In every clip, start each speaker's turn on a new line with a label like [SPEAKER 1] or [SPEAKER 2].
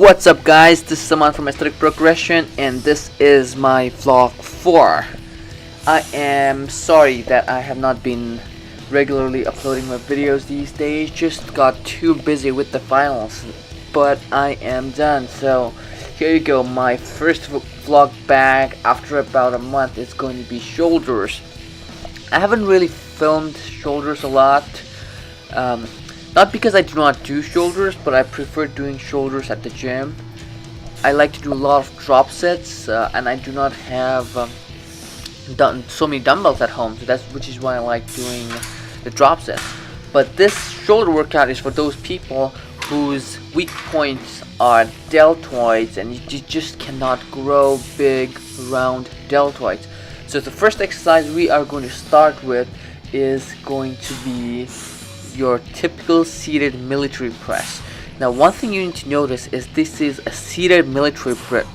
[SPEAKER 1] What's up guys, this is Saman from Aesthetic Progression and this is my vlog 4. I am sorry that I have not been regularly uploading my videos these days, just got too busy with the finals, but I am done. So here you go, my first vlog back after about a month is going to be shoulders. I haven't really filmed shoulders a lot. Not because I do not do shoulders, but I prefer doing shoulders at the gym. I like to do a lot of drop sets, and I do not have done so many dumbbells at home, so which is why I like doing the drop sets. But this shoulder workout is for those people whose weak points are deltoids, and you just cannot grow big, round deltoids. So the first exercise we are going to start with is going to be your typical seated military press. Now, one thing you need to notice is this is a seated military press.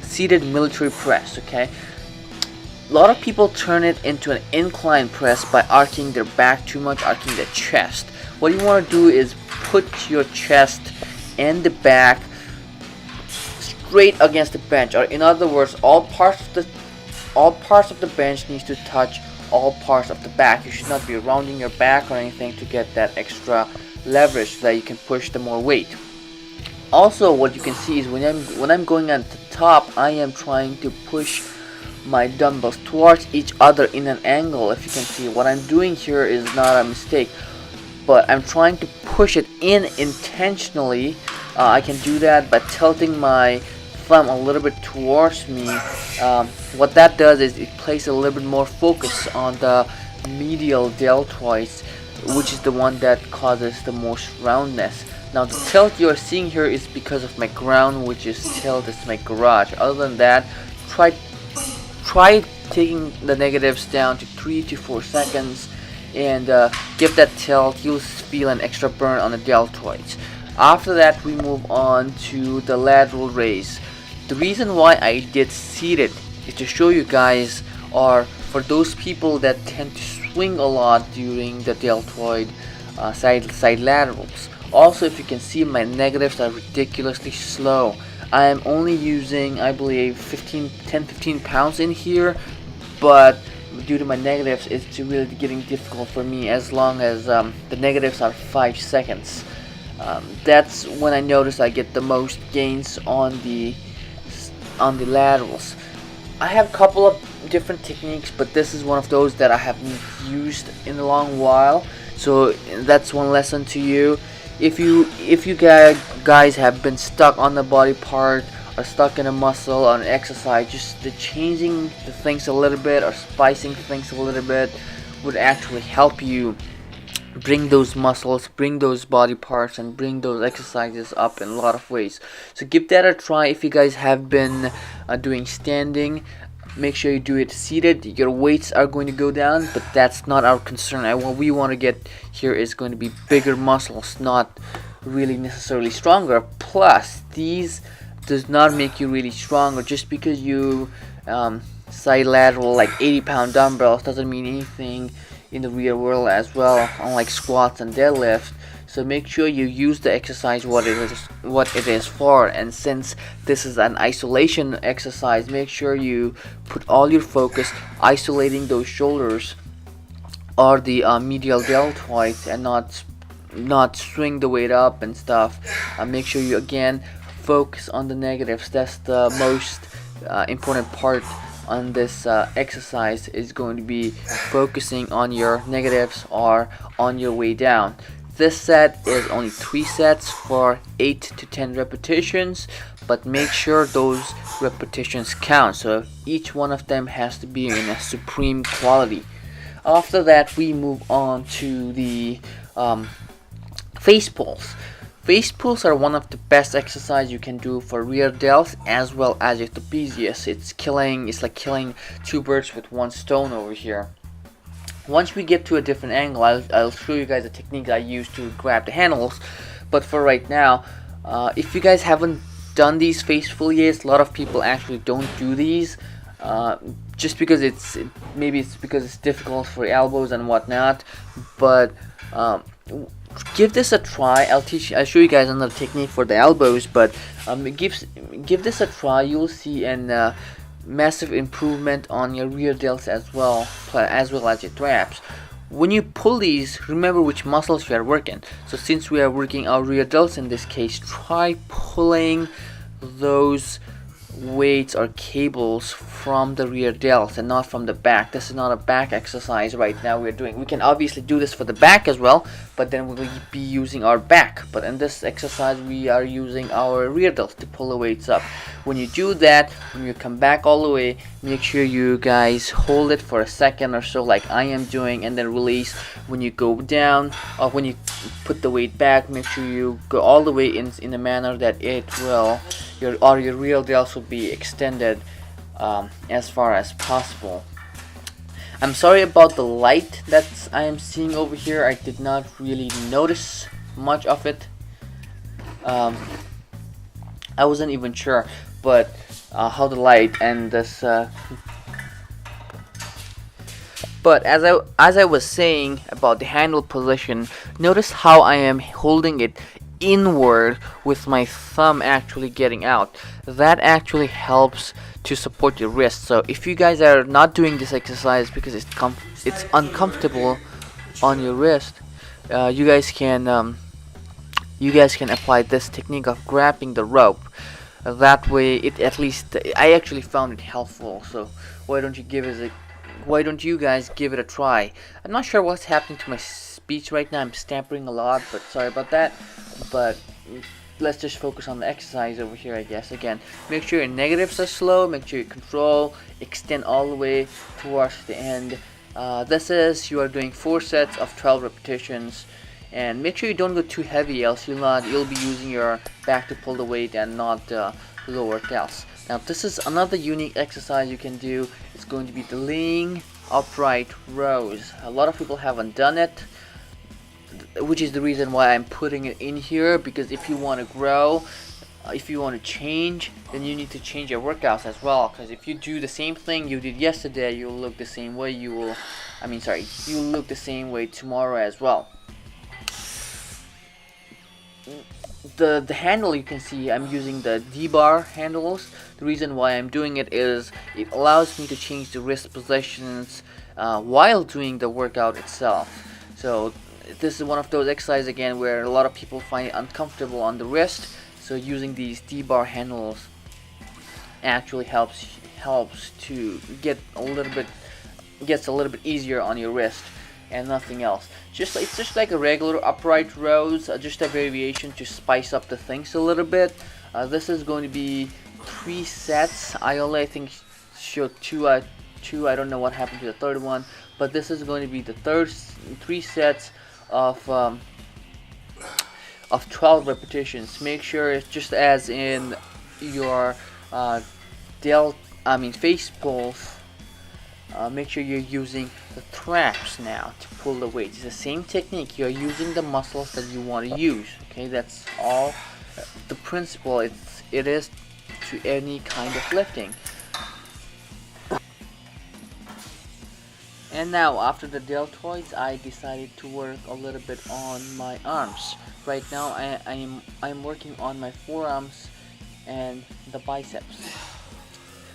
[SPEAKER 1] Seated military press. Okay. A lot of people turn it into an incline press by arcing their back too much, arcing their chest. What you want to do is put your chest and the back straight against the bench, or in other words, all parts of the bench needs to touch all parts of the back. You should not be rounding your back or anything to get that extra leverage so that you can push the more weight. Also, what you can see is when I'm going at the top, I am trying to push my dumbbells towards each other in an angle. If you can see, what I'm doing here is not a mistake, but I'm trying to push it in intentionally. I can do that by tilting my thumb a little bit towards me. What that does is it places a little bit more focus on the medial deltoids, which is the one that causes the most roundness. Now, the tilt you're seeing here is because of my ground, which is tilt, it's my garage. Other than that, try taking the negatives down to 3 to 4 seconds and give that tilt. You'll feel an extra burn on the deltoids. After that, we move on to the lateral raise. The reason why I did seated is to show you guys, or for those people that tend to swing a lot during the deltoid side laterals. Also, if you can see, my negatives are ridiculously slow. I am only using, I believe, 10-15 pounds in here, but due to my negatives, it's really getting difficult for me as long as the negatives are 5 seconds. That's when I notice I get the most gains on the laterals. I have a couple of different techniques, but this is one of those that I haven't used in a long while, so that's one lesson to you. If you guys have been stuck on the body part or stuck in a muscle or an exercise, just changing the things a little bit or spicing things a little bit would actually help you bring those muscles, bring those body parts, and bring those exercises up in a lot of ways. So give that a try. If you guys have been doing standing, make sure you do it seated. Your weights are going to go down, but that's not our concern. What we want to get here is going to be bigger muscles, not really necessarily stronger. Plus, these does not make you really stronger. Just because you side lateral like 80-pound dumbbells doesn't mean anything in the real world as well, unlike squats and deadlift. So make sure you use the exercise what it is for, and since this is an isolation exercise, make sure you put all your focus isolating those shoulders or the medial deltoids, and not swing the weight up and stuff. Make sure you again focus on the negatives. That's the most important part on this exercise, is going to be focusing on your negatives or on your way down. This set is only 3 sets for 8 to 10 repetitions, but make sure those repetitions count, so each one of them has to be in a supreme quality. After that, we move on to the face pulls. Face pulls are one of the best exercises you can do for rear delts as well as your trapezius. It's like killing 2 birds with 1 stone over here. Once we get to a different angle, I'll show you guys the techniques I use to grab the handles. But for right now, if you guys haven't done these face pull yet, a lot of people actually don't do these. Just because maybe it's because it's difficult for elbows and whatnot. But give this a try. I'll show you guys another technique for the elbows, but give this a try. You'll see an massive improvement on your rear delts as well as your traps. When you pull these, remember which muscles you are working. So since we are working our rear delts in this case, try pulling those weights or cables from the rear delts and not from the back. This is not a back exercise right now we're doing. We can obviously do this for the back as well, but then we'll be using our back. But in this exercise we are using our rear delts to pull the weights up. When you do that, when you come back all the way, make sure you guys hold it for a second or so like I am doing, and then release. When you go down or when you put the weight back, make sure you go all the way in a manner that it will your rear delts will be extended as far as possible. I'm sorry about the light that I am seeing over here. I did not really notice much of it. I wasn't even sure, but how the light and this. But as I was saying about the handle position, notice how I am holding it inward with my thumb actually getting out. That actually helps to support your wrist. So if you guys are not doing this exercise because it's uncomfortable on your wrist, you guys can apply this technique of grabbing the rope. That way, I actually found it helpful. So why don't you guys give it a try? I'm not sure what's happening to my speech right now. I'm stammering a lot, but sorry about that. But let's just focus on the exercise over here, I guess. Again, make sure your negatives are slow. Make sure you control, extend all the way towards the end. You are doing 4 sets of 12 repetitions. And make sure you don't go too heavy, else you'll be using your back to pull the weight and not lower delts. Now this is another unique exercise you can do. It's going to be the leaning upright rows. A lot of people haven't done it, which is the reason why I'm putting it in here, because if you want to grow, if you want to change, then you need to change your workouts as well. Because if you do the same thing you did yesterday, you'll look the same way. You'll look the same way tomorrow as well. The handle, you can see I'm using the D-bar handles. The reason why I'm doing it is it allows me to change the wrist positions while doing the workout itself. So this is one of those exercises again where a lot of people find it uncomfortable on the wrist. So using these D-bar handles actually helps to gets a little bit easier on your wrist and nothing else. It's just like a regular upright rows, just a variation to spice up the things a little bit. This is going to be 3 sets. I only showed two. I don't know what happened to the third one, but this is going to be the 3 sets of 12 repetitions. Make sure it's just as in your face pulls. Make sure you're using the traps now to pull the weight. It's the same technique. You're using the muscles that you want to use. Okay, that's all. The principle it is to any kind of lifting. And now, after the deltoids, I decided to work a little bit on my arms. Right now, I'm working on my forearms and the biceps.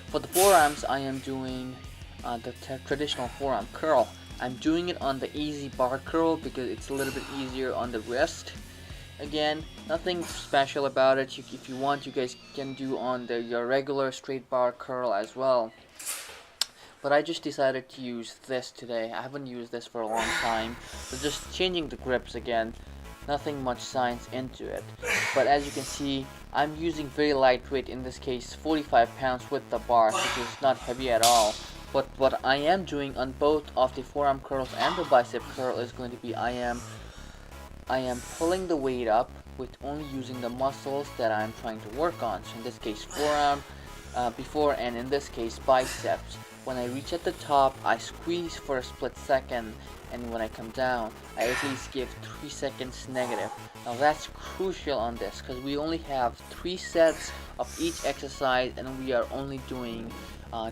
[SPEAKER 1] For the forearms, I am doing the traditional forearm curl. I'm doing it on the easy bar curl because it's a little bit easier on the wrist. Again, nothing special about it. If you want, you guys can do on your regular straight bar curl as well. But I just decided to use this today. I haven't used this for a long time. So just changing the grips again. Nothing much science into it. But as you can see, I'm using very lightweight, in this case 45 pounds with the bar, which is not heavy at all. But what I am doing on both of the forearm curls and the bicep curl is going to be I am pulling the weight up with only using the muscles that I'm trying to work on. So in this case forearm before, and in this case biceps. When I reach at the top, I squeeze for a split second, and when I come down, I at least give 3 seconds negative. Now that's crucial on this because we only have 3 sets of each exercise, and we are only doing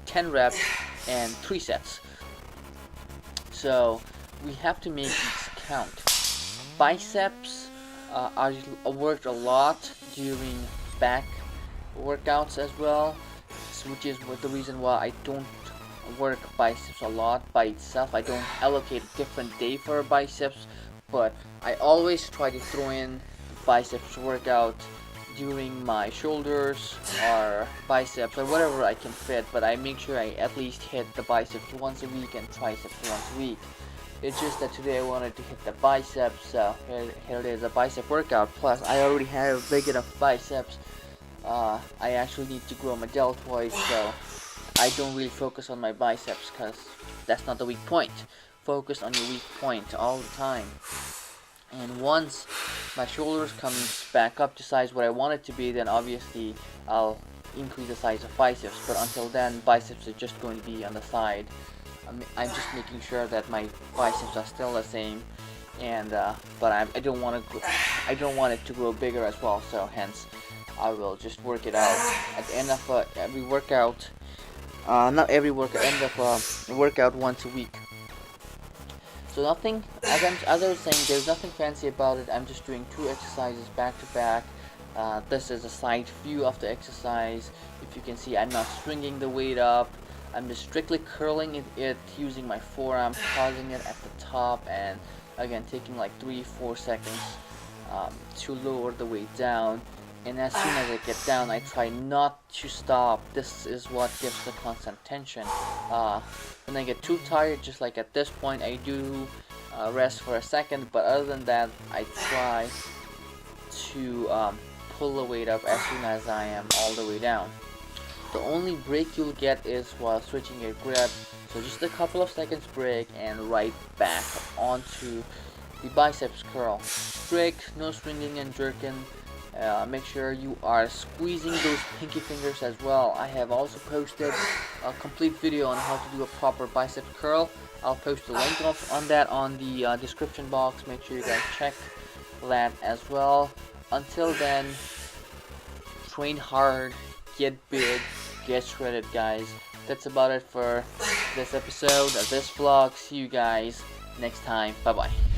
[SPEAKER 1] 10 reps and 3 sets. So we have to make these count. biceps, I worked a lot during back workouts as well, which is the reason why I don't work biceps a lot by itself. I don't allocate a different day for biceps, but I always try to throw in biceps workout during my shoulders or biceps or whatever I can fit, but I make sure I at least hit the biceps once a week and triceps once a week. It's just that today I wanted to hit the biceps, so here it is, a bicep workout. Plus I already have big enough biceps. I actually need to grow my deltoids, so I don't really focus on my biceps because that's not the weak point. Focus on your weak point all the time. And once my shoulders comes back up to size what I want it to be, then obviously I'll increase the size of biceps. But until then, biceps are just going to be on the side. I'm just making sure that my biceps are still the same, and but I don't want it to grow bigger as well. So hence, I will just work it out at the end of every workout. Not every workout, end of a workout once a week. So nothing, as I was saying, there's nothing fancy about it. I'm just doing 2 exercises back to back. This is a side view of the exercise. If you can see, I'm not stringing the weight up. I'm just strictly curling it using my forearm, pausing it at the top, and again taking like 3-4 seconds to lower the weight down. And as soon as I get down, I try not to stop. This is what gives the constant tension. When I get too tired, just like at this point, I do rest for a second, but other than that, I try to pull the weight up as soon as I am all the way down. The only break you'll get is while switching your grip, so just a couple of seconds break and right back onto the biceps curl. Strict, no swinging and jerking. Make sure you are squeezing those pinky fingers as well. I have also posted a complete video on how to do a proper bicep curl. I'll post a link on that on the description box. Make sure you guys check that as well. Until then, train hard, get big, get shredded, guys. That's about it for this episode of this vlog. See you guys next time. Bye bye.